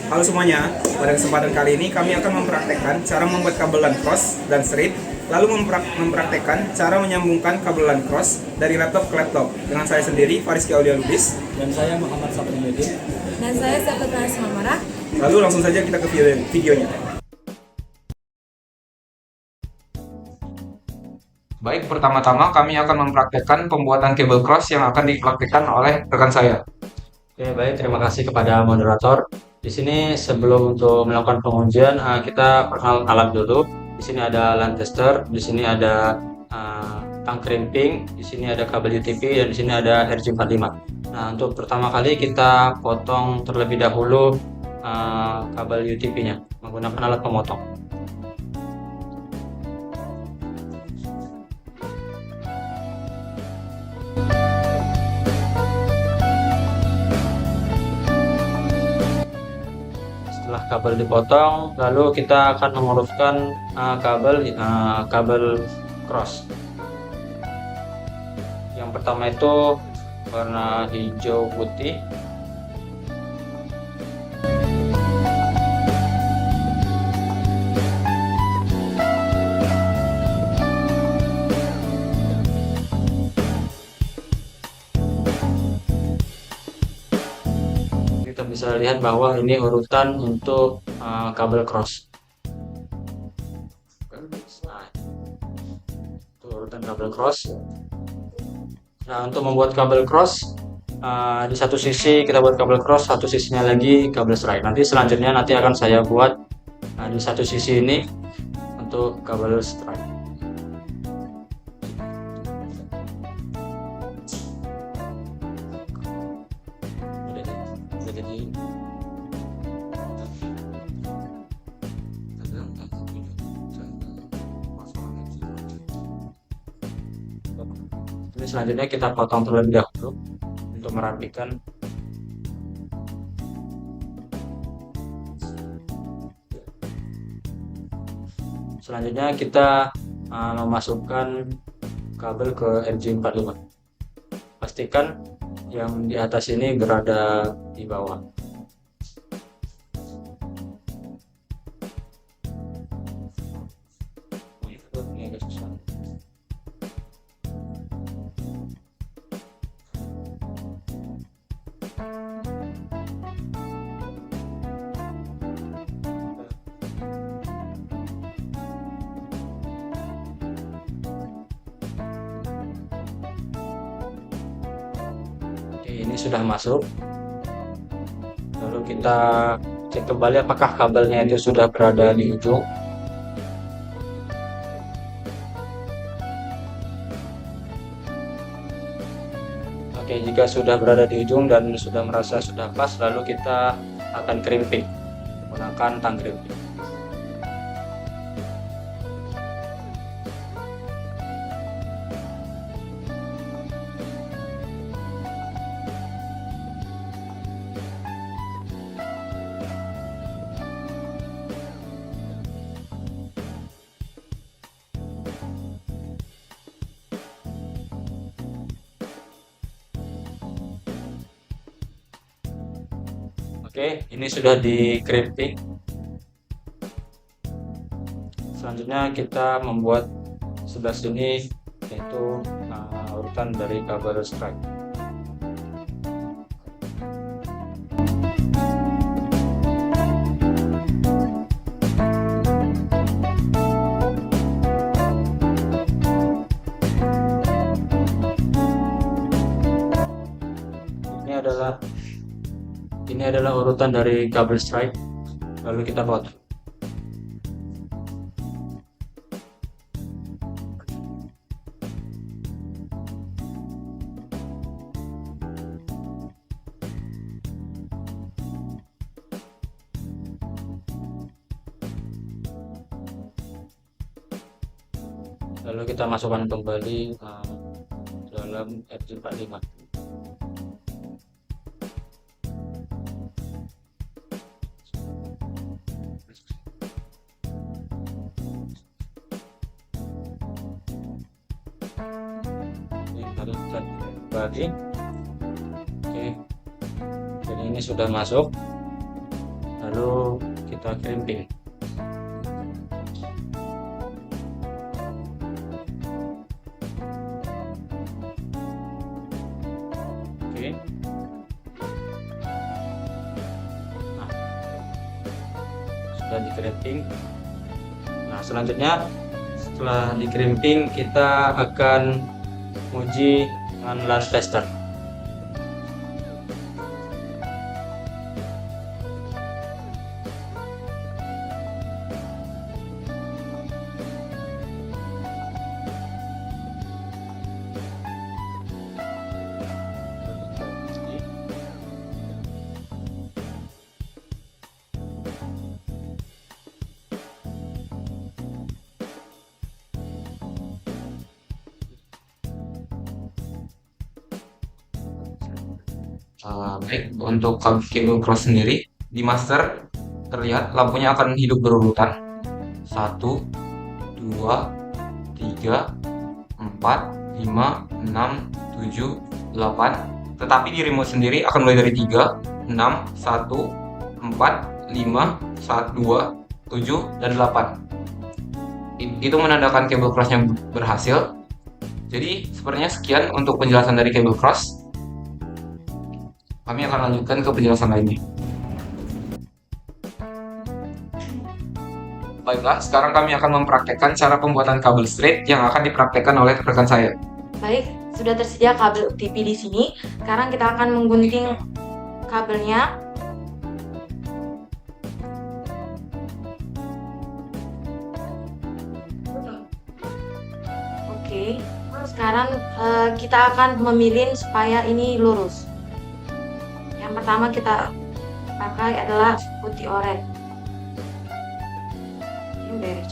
Halo semuanya, pada kesempatan kali ini kami akan mempraktekkan cara membuat kabel LAN cross dan strip, lalu mempraktekkan cara menyambungkan kabel LAN cross dari laptop ke laptop. Dengan saya sendiri, Fariski Aulia Lubis. Dan saya Muhammad Saprinuddin. Dan saya Sahabat Marah. Lalu langsung saja kita ke videonya. Baik, pertama-tama kami akan mempraktekkan pembuatan kabel cross yang akan dipraktekkan oleh rekan saya. Oke, baik. Terima kasih kepada moderator. Di sini sebelum untuk melakukan pengujian, kita perkenalkan alat dulu. Di sini ada LAN tester, di sini ada tang crimping, di sini ada kabel UTP, dan di sini ada RJ45. Nah, untuk pertama kali kita potong terlebih dahulu kabel UTP-nya menggunakan alat pemotong. Setelah kabel dipotong, lalu kita akan menguruskan kabel cross. Yang pertama itu warna hijau putih. Kita bisa lihat bahwa ini urutan untuk kabel cross. Nah, itu urutan kabel cross. Nah, untuk membuat kabel cross, di satu sisi kita buat kabel cross, satu sisinya lagi kabel strike. Nanti selanjutnya akan saya buat di satu sisi ini untuk kabel strike. Ini selanjutnya kita potong terlebih dahulu untuk merapikan. Selanjutnya kita memasukkan kabel ke RJ45. Pastikan yang di atas ini berada di bawah. Ini agak susah. Ini sudah masuk. Lalu kita cek kembali apakah kabelnya itu sudah berada di ujung. Oke, jika sudah berada di ujung dan sudah merasa sudah pas, lalu kita akan crimping menggunakan tang crimping. Oke, ini sudah di crimping. Selanjutnya kita membuat sebelah sini, yaitu urutan dari kabel strike. Ini adalah urutan dari kabel strike, lalu kita potong. Lalu kita masukkan kembali dalam RJ45. Kembali. Oke, jadi ini sudah masuk. Lalu kita crimping. Oke. Nah, sudah di crimping. Nah, selanjutnya setelah di crimping kita akan uji dengan lens tester. Baik, untuk cable cross sendiri di master terlihat lampunya akan hidup berurutan 1, 2, 3, 4, 5, 6, 7, 8. Tetapi di remote sendiri akan mulai dari 3, 6, 1, 4, 5, 1, 2, 7, dan 8. Itu menandakan cable crossnya berhasil. Jadi sepertinya sekian untuk penjelasan dari cable cross. Kami akan lanjutkan ke penjelasan lainnya. Baiklah, sekarang kami akan mempraktekkan cara pembuatan kabel straight yang akan dipraktekkan oleh rekan saya. Baik, sudah tersedia kabel UTP di sini. Sekarang kita akan menggunting kabelnya. Oke, sekarang kita akan memilih supaya ini lurus. Yang pertama kita pakai adalah putih oranye. Ini beres.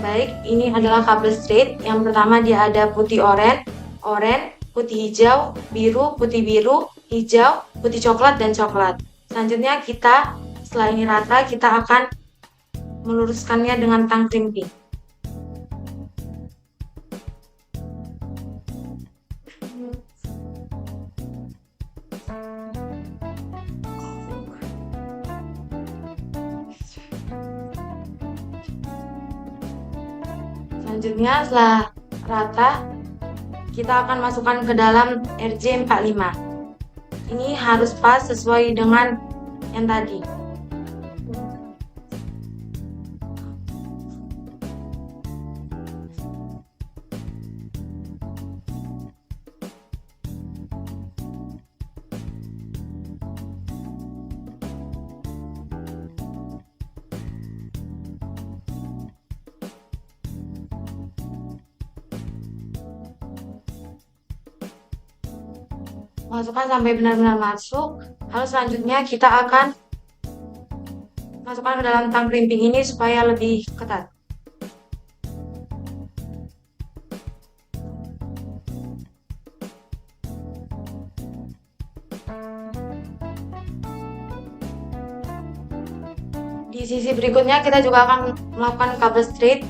Baik, ini adalah kabel straight. Yang pertama dia ada putih oranye, putih hijau, putih biru, hijau, putih coklat, dan coklat. Selanjutnya setelah ini rata, kita akan meluruskannya dengan tang crimping. Selanjutnya setelah rata, kita akan masukkan ke dalam RJ45. Ini harus pas sesuai dengan yang tadi. Masukkan sampai benar-benar masuk. Lalu selanjutnya kita akan masukkan ke dalam tang crimping ini supaya lebih ketat. Di sisi berikutnya kita juga akan melakukan kabel straight.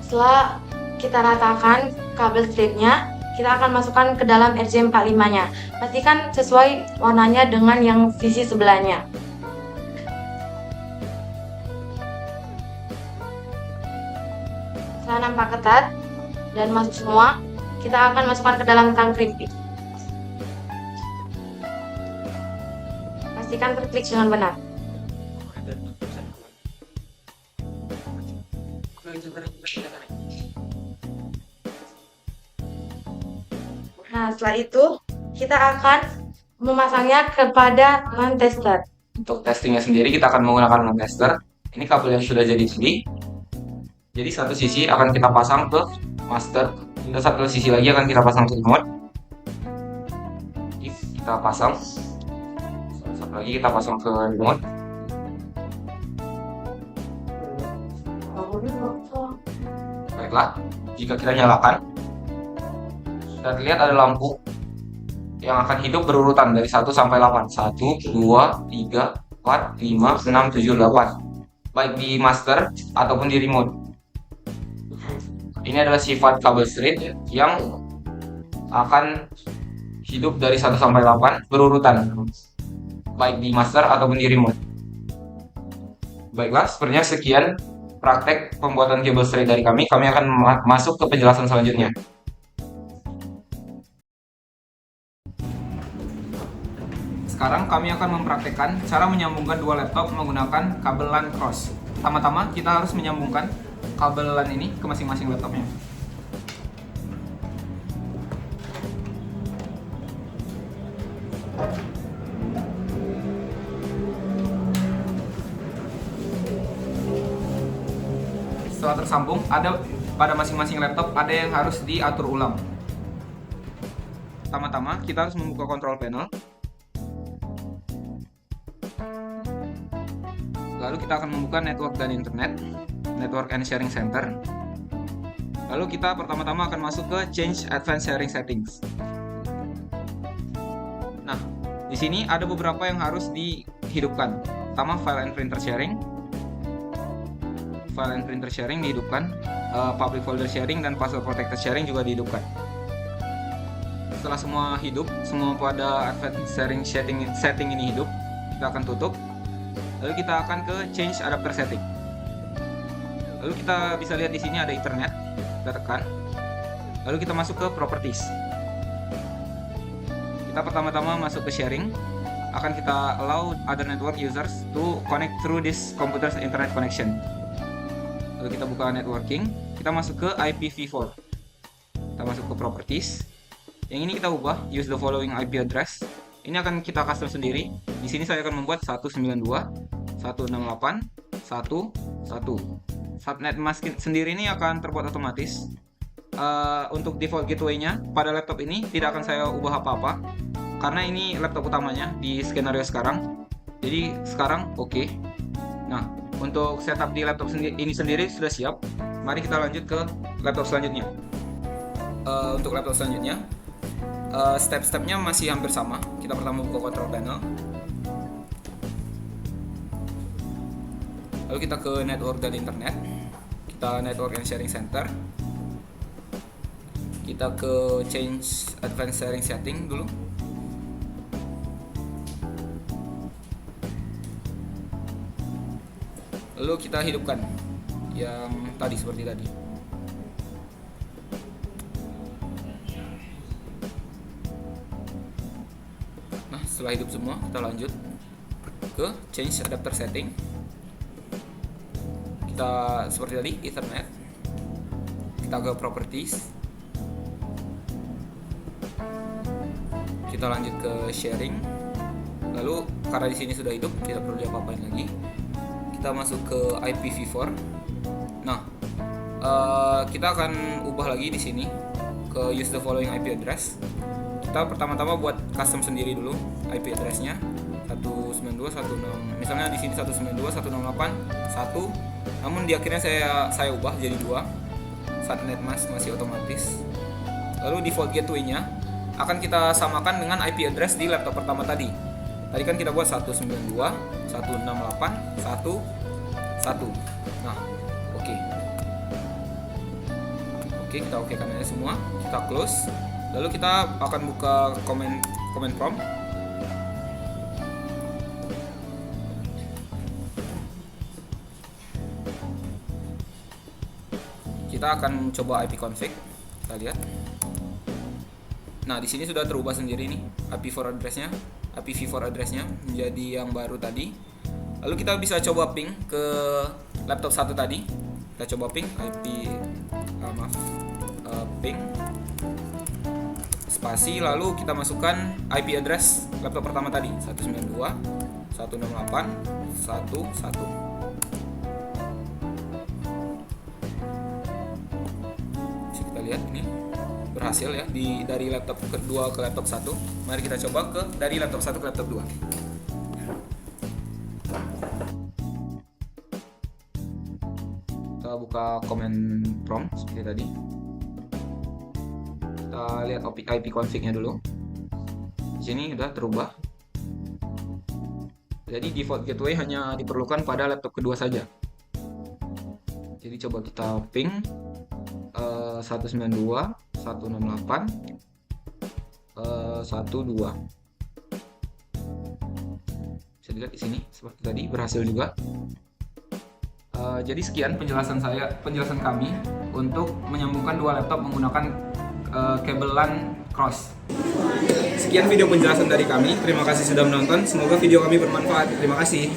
Setelah kita ratakan kabel straightnya, kita akan masukkan ke dalam RJ45-nya. Pastikan sesuai warnanya dengan yang sisi sebelahnya. Setelah nampak ketat dan masuk semua, kita akan masukkan ke dalam tang crimping. Pastikan terklik dengan benar. Nah, setelah itu kita akan memasangnya kepada lamp tester. Untuk testingnya sendiri kita akan menggunakan lamp tester. Ini kabel yang sudah jadi Jadi satu sisi akan kita pasang ke master, dan satu sisi lagi akan kita pasang ke remote. Kita pasang, satu lagi kita pasang ke remote. coklat. Jika kita nyalakan, kita lihat ada lampu yang akan hidup berurutan dari 1 sampai 8. 1, 2, 3, 4, 5, 6, 7, 8. Baik di master ataupun di remote. Ini adalah sifat kabel street yang akan hidup dari 1 sampai 8 berurutan. Baik di master ataupun di remote. Baiklah, sepertinya sekian praktek pembuatan kabel straight dari kami. Kami akan masuk ke penjelasan selanjutnya. Sekarang kami akan mempraktekkan cara menyambungkan dua laptop menggunakan kabel LAN cross. Pertama-tama kita harus menyambungkan kabel LAN ini ke masing-masing laptopnya. Setelah tersambung, ada pada masing-masing laptop ada yang harus diatur ulang. Pertama-tama kita harus membuka control panel. Lalu kita akan membuka network dan internet, network and sharing center. Lalu kita pertama-tama akan masuk ke change advanced sharing settings. Nah, di sini ada beberapa yang harus dihidupkan. Pertama, file and printer sharing. File and printer sharing dihidupkan, public folder sharing dan password protected sharing juga dihidupkan. Setelah semua hidup, semua pada advanced sharing setting ini hidup, kita akan tutup. Lalu kita akan ke change adapter setting. Lalu kita bisa lihat di sini ada Ethernet. Kita tekan. Lalu kita masuk ke properties. Kita pertama-tama masuk ke sharing. Akan kita allow other network users to connect through this computer's internet connection. Lalu kita buka networking. Kita masuk ke IPv4. Kita masuk ke properties. Yang ini kita ubah, use the following IP address. Ini akan kita custom sendiri. Di sini saya akan membuat 192.168.1.1. Subnet mask sendiri ini akan terbuat otomatis. Untuk default gateway-nya pada laptop ini tidak akan saya ubah apa-apa karena ini laptop utamanya di skenario sekarang. Jadi sekarang oke. Nah, untuk setup di laptop ini sendiri sudah siap. Mari kita lanjut ke laptop selanjutnya. Untuk laptop selanjutnya, step-stepnya masih hampir sama. Kita pertama buka control panel, lalu kita ke network dan internet, kita network and sharing center, kita ke change advanced sharing setting dulu. Lalu kita hidupkan yang tadi seperti tadi. Setelah hidup semua, kita lanjut ke change adapter setting. Kita seperti tadi, Ethernet. Kita ke properties. Kita lanjut ke sharing. Lalu karena di sini sudah hidup, tidak perlu diapa-apain lagi. Kita masuk ke IPv4. Nah, kita akan ubah lagi di sini ke use the following IP address. Kita pertama-tama buat custom sendiri dulu IP address-nya 192.168. Misalnya di sini 192.168.1. Namun di akhirnya saya ubah jadi 2. Subnet mask masih otomatis. Lalu default gateway-nya akan kita samakan dengan IP address di laptop pertama tadi. Tadi kan kita buat 192.168.1.1. Nah, oke. Oke, kita oke-kan aja semua. Kita close. Lalu kita akan buka command prompt. Kita akan coba ipconfig. Kita lihat. Nah, di sini sudah terubah sendiri nih IPv4 address-nya menjadi yang baru tadi. Lalu kita bisa coba ping ke laptop 1 tadi. Kita coba ping ping spasi, lalu kita masukkan IP address laptop pertama tadi 192.168.1.1. Bisa kita lihat ini berhasil ya dari laptop kedua ke laptop 1. Mari kita coba dari laptop 1 ke laptop 2. Kita buka command prompt seperti tadi. Kita lihat IP config-nya dulu. Di sini udah terubah. Jadi default gateway hanya diperlukan pada laptop kedua saja. Jadi coba kita ping 192.168.1.2. Bisa dilihat di sini seperti tadi, berhasil juga. Jadi sekian penjelasan kami untuk menyambungkan dua laptop menggunakan kabel LAN cross. Sekian video penjelasan dari kami. Terima kasih sudah menonton. Semoga video kami bermanfaat. Terima kasih.